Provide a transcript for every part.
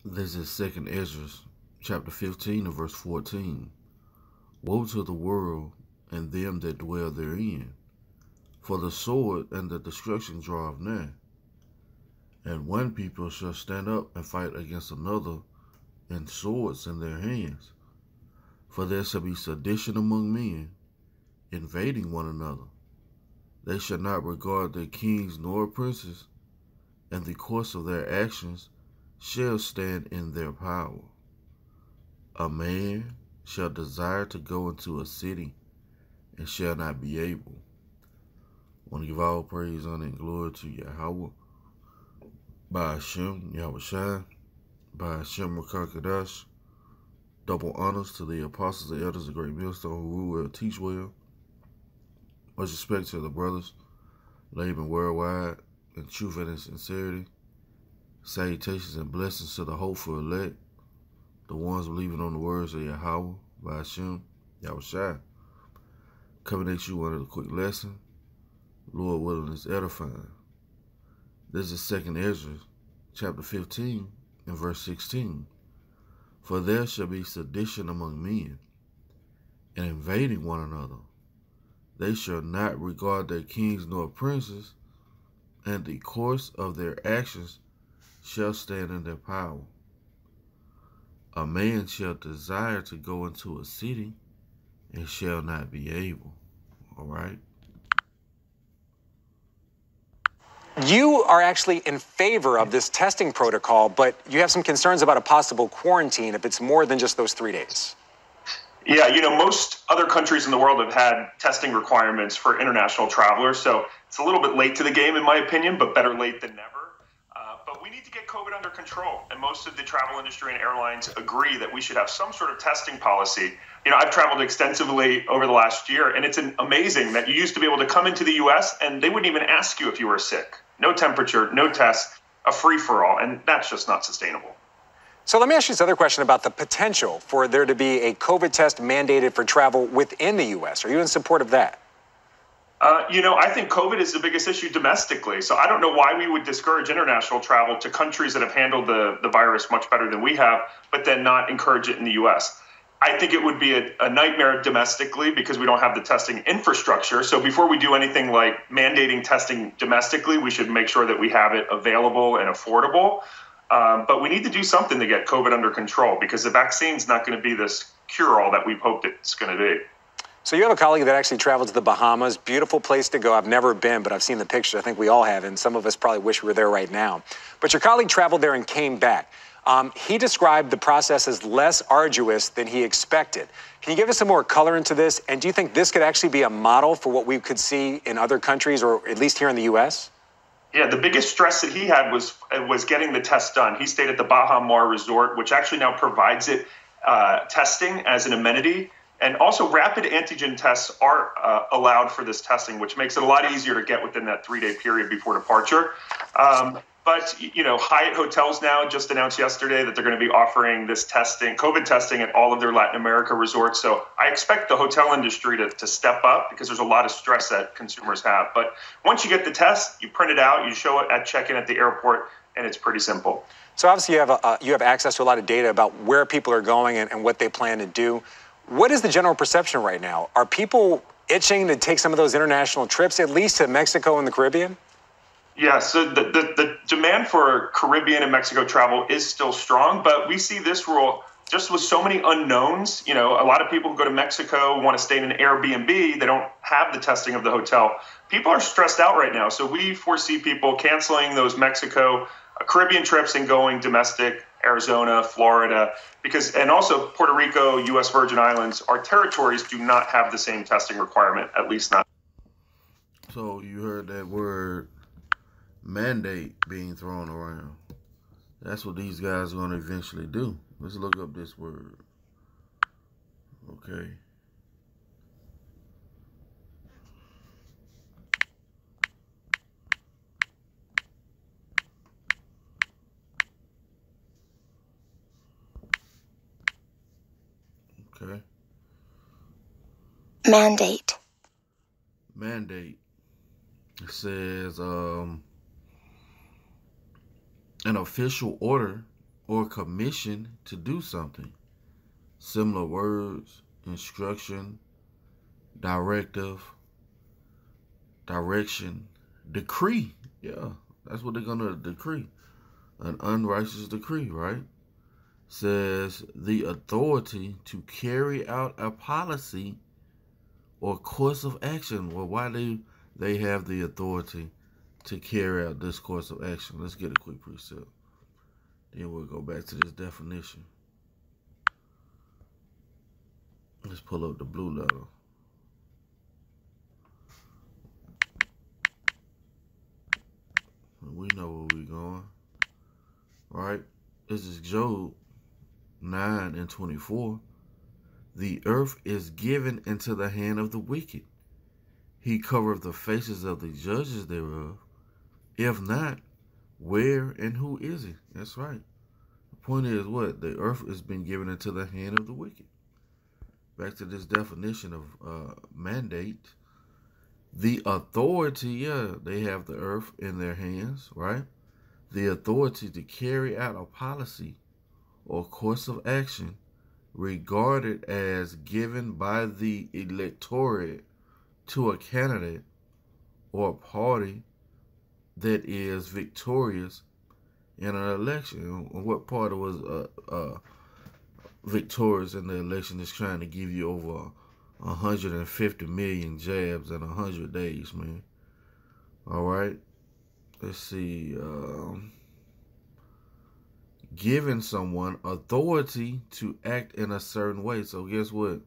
This is Second Ezra, chapter 15 and verse 14. Woe to the world and them that dwell therein, for the sword and the destruction draweth nigh. And one people shall stand up and fight against another, and swords in their hands. For there shall be sedition among men, invading one another. They shall not regard their kings nor princes, and the course of their actions shall stand in their power. A man shall desire to go into a city and shall not be able. I want to give all praise, honor, and glory to Yahweh, by Hashem, Yahweh Shai, by Hashem Rakakadash. Double honors to the apostles and elders of Great Millstone who rule well, teach well. Much respect to the brothers, laboring worldwide in truth and in sincerity. Salutations and blessings to the hopeful elect, the ones believing on the words of Yahweh, by Hashem, Yahweh Shai. Coming at you with a quick lesson, Lord willing is edifying. This is Second Ezra, chapter 15 and verse 16. For there shall be sedition among men, and invading one another. They shall not regard their kings nor princes, and the course of their actions shall stand in their power. A man shall desire to go into a city and shall not be able. All right? You are actually in favor of this testing protocol, but you have some concerns about a possible quarantine if it's more than just those 3 days. Yeah, most other countries in the world have had testing requirements for international travelers, so it's a little bit late to the game, in my opinion, but better late than never. But we need to get COVID under control, and most of the travel industry and airlines agree that we should have some sort of testing policy. I've traveled extensively over the last year, and it's amazing that you used to be able to come into the U.S. and they wouldn't even ask you if you were sick. No temperature, no test, a free-for-all, and that's just not sustainable. So let me ask you this other question about the potential for there to be a COVID test mandated for travel within the U.S. Are you in support of that? I think COVID is the biggest issue domestically. So I don't know why we would discourage international travel to countries that have handled the virus much better than we have, but then not encourage it in the U.S. I think it would be a nightmare domestically because we don't have the testing infrastructure. So before we do anything like mandating testing domestically, we should make sure that we have it available and affordable. But we need to do something to get COVID under control because the vaccine's not going to be this cure-all that we've hoped it's going to be. So you have a colleague that actually traveled to the Bahamas. Beautiful place to go. I've never been, but I've seen the pictures. I think we all have, and some of us probably wish we were there right now. But your colleague traveled there and came back. He described the process as less arduous than he expected. Can you give us some more color into this? And do you think this could actually be a model for what we could see in other countries, or at least here in the U.S.? Yeah, the biggest stress that he had was getting the test done. He stayed at the Baha Mar Resort, which actually now provides it testing as an amenity. And also rapid antigen tests are allowed for this testing, which makes it a lot easier to get within that 3-day period before departure. But Hyatt Hotels now just announced yesterday that they're going to be offering this testing, COVID testing at all of their Latin America resorts. So I expect the hotel industry to step up because there's a lot of stress that consumers have. But once you get the test, you print it out, you show it at check-in at the airport, and it's pretty simple. So obviously you have access to a lot of data about where people are going and what they plan to do. What is the general perception right now? Are people itching to take some of those international trips, at least to Mexico and the Caribbean? Yeah, so the demand for Caribbean and Mexico travel is still strong, but we see this rule just with so many unknowns. A lot of people who go to Mexico want to stay in an Airbnb. They don't have the testing of the hotel. People are stressed out right now, so we foresee people canceling those Mexico, Caribbean trips and going domestic, Arizona, Florida, and also Puerto Rico, U.S. Virgin Islands. Our territories do not have the same testing requirement, at least not. So you heard that word mandate being thrown around. That's what these guys are going to eventually do. Let's look up this word. Okay. Okay. Mandate. Mandate. It says an official order or commission to do something. Similar words: instruction, directive, direction, decree. Yeah, that's what they're going to decree. An unrighteous decree, right? Says the authority to carry out a policy or course of action. Well, why do they have the authority to carry out this course of action? Let's get a quick precept. Then we'll go back to this definition. Let's pull up the blue letter. We know where we're going. Right? This is Job 9:24. The earth is given into the hand of the wicked. He covereth the faces of the judges thereof. If not, where and who is he? That's right. The point is what? The earth has been given into the hand of the wicked. Back to this definition of mandate. The authority, yeah, they have the earth in their hands, right? The authority to carry out a policy or course of action regarded as given by the electorate to a candidate or party that is victorious in an election. What party was victorious in the election is trying to give you over 150 million jabs in 100 days, man? All right. Let's see. Giving someone authority to act in a certain way. So guess what?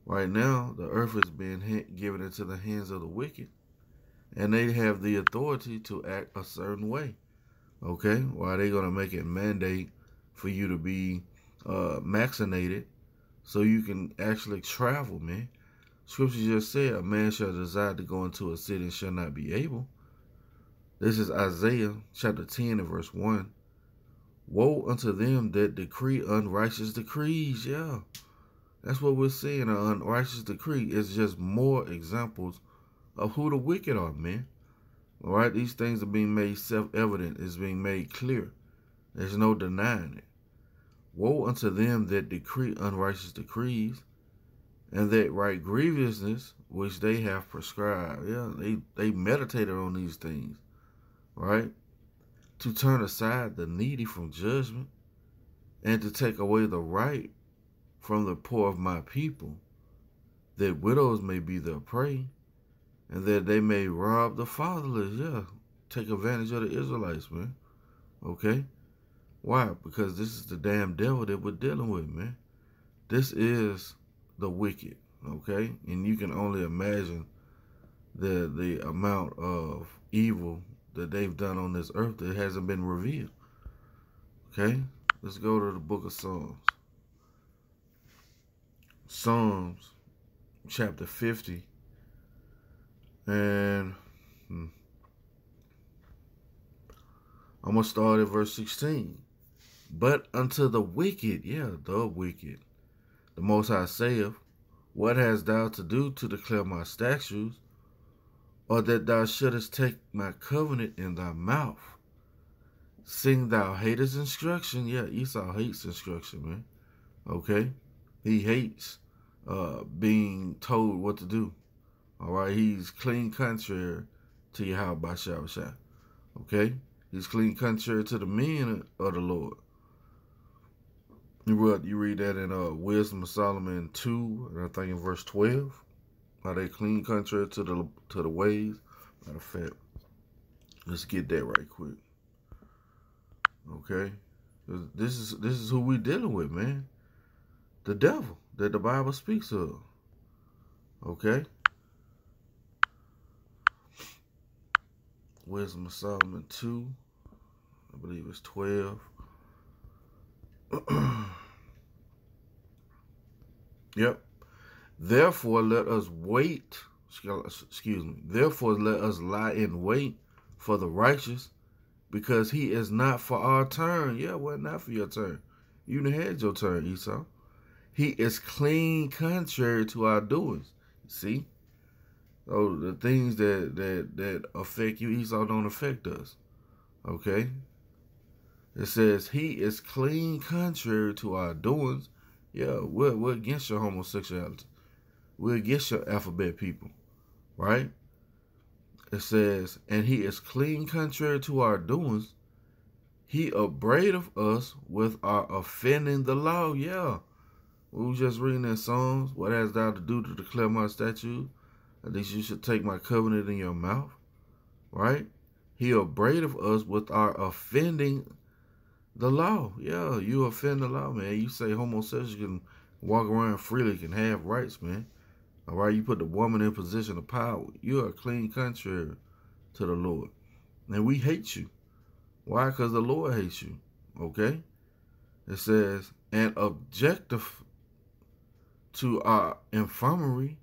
Right now, the earth is being given into the hands of the wicked, and they have the authority to act a certain way. Okay? Why are they going to make it mandate for you to be vaccinated so you can actually travel, man? Scripture just said, a man shall desire to go into a city and shall not be able. This is Isaiah chapter 10 and verse 1. Woe unto them that decree unrighteous decrees. Yeah, that's what we're seeing. An unrighteous decree is just more examples of who the wicked are, man. All right, these things are being made self-evident. It's being made clear. There's no denying it. Woe unto them that decree unrighteous decrees, and that write grievousness which they have prescribed. Yeah, they meditated on these things, right? To turn aside the needy from judgment, and to take away the right from the poor of my people, that widows may be their prey, and that they may rob the fatherless. Yeah, take advantage of the Israelites, man. Okay? Why? Because this is the damn devil that we're dealing with, man. This is the wicked, okay? And you can only imagine the amount of evil that they've done on this earth that hasn't been revealed. Okay? Let's go to the book of Psalms. Psalms chapter 50. And I'm going to start at verse 16. But unto the wicked, yeah, the wicked, the Most High saith, what hast thou to do to declare my statutes, or that thou shouldest take my covenant in thy mouth? Seeing thou hatest instruction. Yeah, Esau hates instruction, man. Okay? He hates being told what to do. All right? He's clean contrary to Yahweh Shah. Okay? He's clean contrary to the men of the Lord. You read that in Wisdom of Solomon 2, and I think in verse 12. How they clean contrary to the ways. Matter of fact, let's get that right quick. Okay, this is who we dealing with, man. The devil that the Bible speaks of. Okay. Wisdom of Solomon 2, I believe it's 12. Yep. Therefore, let us wait. Therefore, let us lie in wait for the righteous, because he is not for our turn. Yeah, well, not for your turn. You done had your turn, Esau. He is clean contrary to our doings. See? So the things that affect you, Esau, don't affect us. Okay? It says, he is clean contrary to our doings. Yeah, we're against your homosexuality. We're against your alphabet people, right? It says, and he is clean contrary to our doings. He upbraideth us with our offending the law. Yeah. We were just reading in Psalms. What hast thou to do to declare my statutes? At least you should take my covenant in your mouth. Right? He upbraideth us with our offending the law. Yeah, you offend the law, man. You say homosexuals can walk around freely, can have rights, man. All right? You put the woman in position of power. You are clean contrary to the Lord. And we hate you. Why? Because the Lord hates you. Okay? It says, and objective to our infirmary.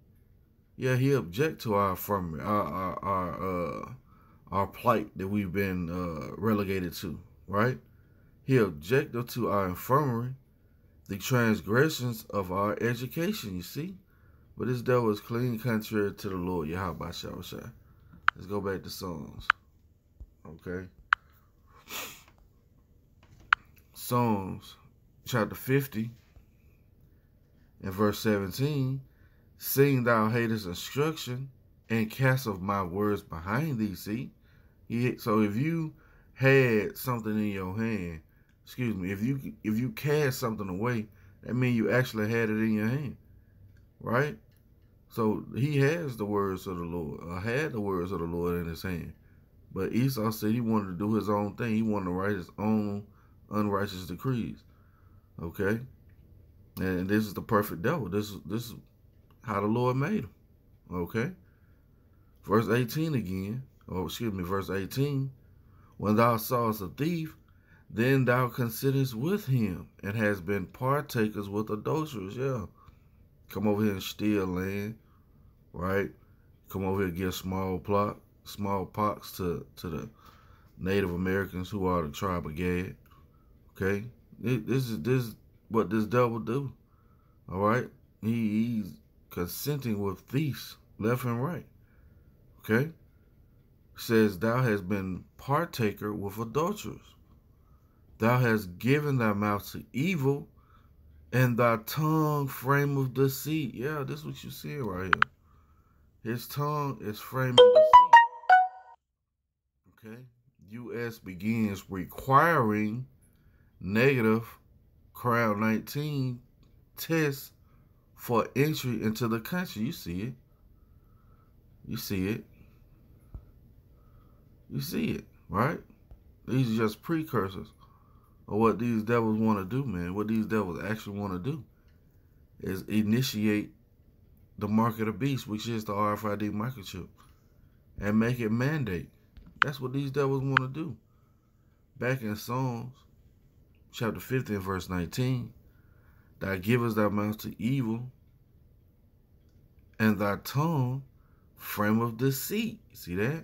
Yeah, he object to our infirmary, our plight that we've been relegated to, right? He objected to our infirmary, the transgressions of our education, you see? But this devil is clean contrary to the Lord, Yahweh Shah. Let's go back to Psalms. Okay? Psalms chapter 50 and verse 17. Seeing thou hatest instruction and casteth my words behind thee. See? So if you had something in your hand, excuse me, if you cast something away, that means you actually had it in your hand. Right? So he has the words of the Lord, or had the words of the Lord in his hand. But Esau said he wanted to do his own thing. He wanted to write his own unrighteous decrees. Okay? And this is the perfect devil. This is how the Lord made him. Okay? Verse 18 again. Verse 18. When thou sawest a thief, then thou considerest with him, and hast been partakers with adulterers. Yeah. Come over here and steal land. Right? Come over here and give smallpox to the Native Americans who are the tribe of Gad. Okay? This is what this devil do. All right? He's consenting with thieves left and right. Okay? Says, thou hast been partaker with adulterers. Thou hast given thy mouth to evil, and thy tongue frame of deceit. Yeah, this is what you see right here. His tongue is frame of deceit. Okay? U.S. begins requiring negative Crown 19 tests for entry into the country. You see it. You see it. You see it, right? These are just precursors of what these devils want to do, man. What these devils actually want to do is initiate the mark of the beast, which is the RFID microchip, and make it mandate. That's what these devils want to do. Back in Psalms, chapter 50 and verse 19, thou givest thy mouth to evil, and thy tongue frame of deceit. See that?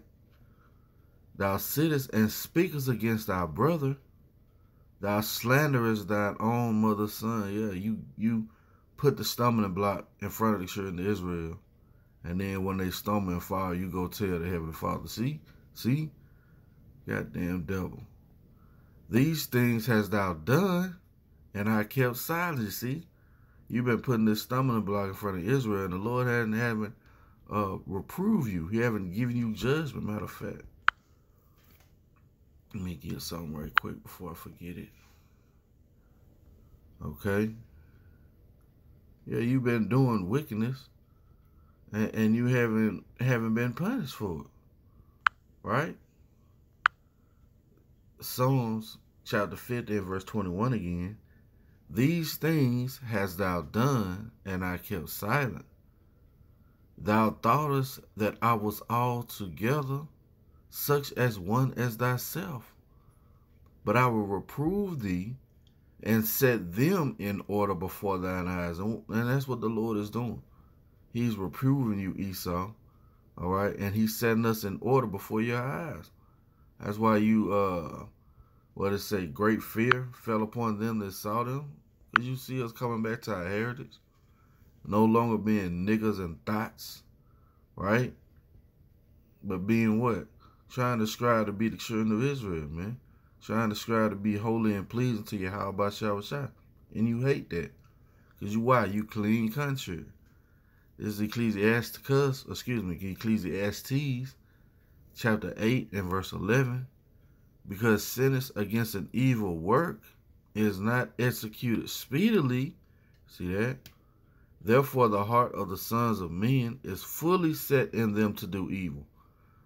Thou sittest and speakest against thy brother. Thou slanderest thine own mother's son. Yeah, you put the stumbling block in front of the children of Israel. And then when they stumble and fall, you go tell the Heavenly Father. See? Goddamn devil. These things hast thou done, and I kept silent. See? You've been putting this stumbling block in front of Israel, and the Lord haven't reproved you. He haven't given you judgment, matter of fact. Let me get something right quick before I forget it. Okay? Yeah, you've been doing wickedness, and you haven't been punished for it. Right? Psalms chapter 50 verse 21 again. These things hast thou done, and I kept silent. Thou thoughtest that I was altogether such as one as thyself. But I will reprove thee and set them in order before thine eyes. And that's what the Lord is doing. He's reproving you, Esau. All right? And he's setting us in order before your eyes. That's why you, what it say, great fear fell upon them that saw them. Because you see us coming back to our heritage. No longer being niggas and thoughts. Right? But being what? Trying to strive to be the children of Israel, man. trying to strive to be holy and pleasing to Yahweh Shah. And you hate that. Because why? You clean country. This is Ecclesiastes chapter 8 and verse 11. Because sentence against an evil work is not executed speedily. See that? Therefore the heart of the sons of men is fully set in them to do evil.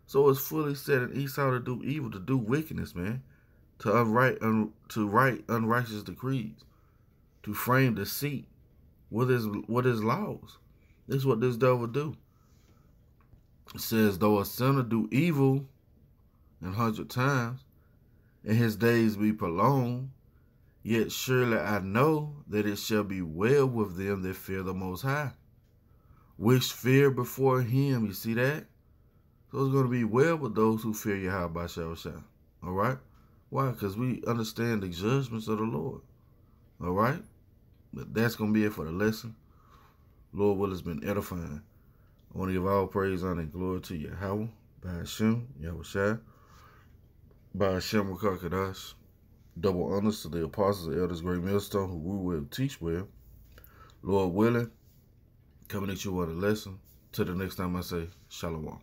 So it's fully set in Esau to do evil, to do wickedness, man. To write unrighteous decrees. To frame deceit with his laws. This is what this devil do. It says, though a sinner do evil 100 times, and his days be prolonged, yet surely I know that it shall be well with them that fear the Most High, which fear before him. You see that? So it's going to be well with those who fear Yahweh Shah. All right? Why? Because we understand the judgments of the Lord. All right? But that's going to be it for the lesson. Lord will has been edifying. I want to give all praise, honor, and glory to Yahweh, by Hashem, Yahweh Shai, by Hashem Rakakadash. Double honors to the apostles and elders, great millstone, who rule well, teach well. Lord willing, coming at you with a lesson. Till the next time I say, Shalom.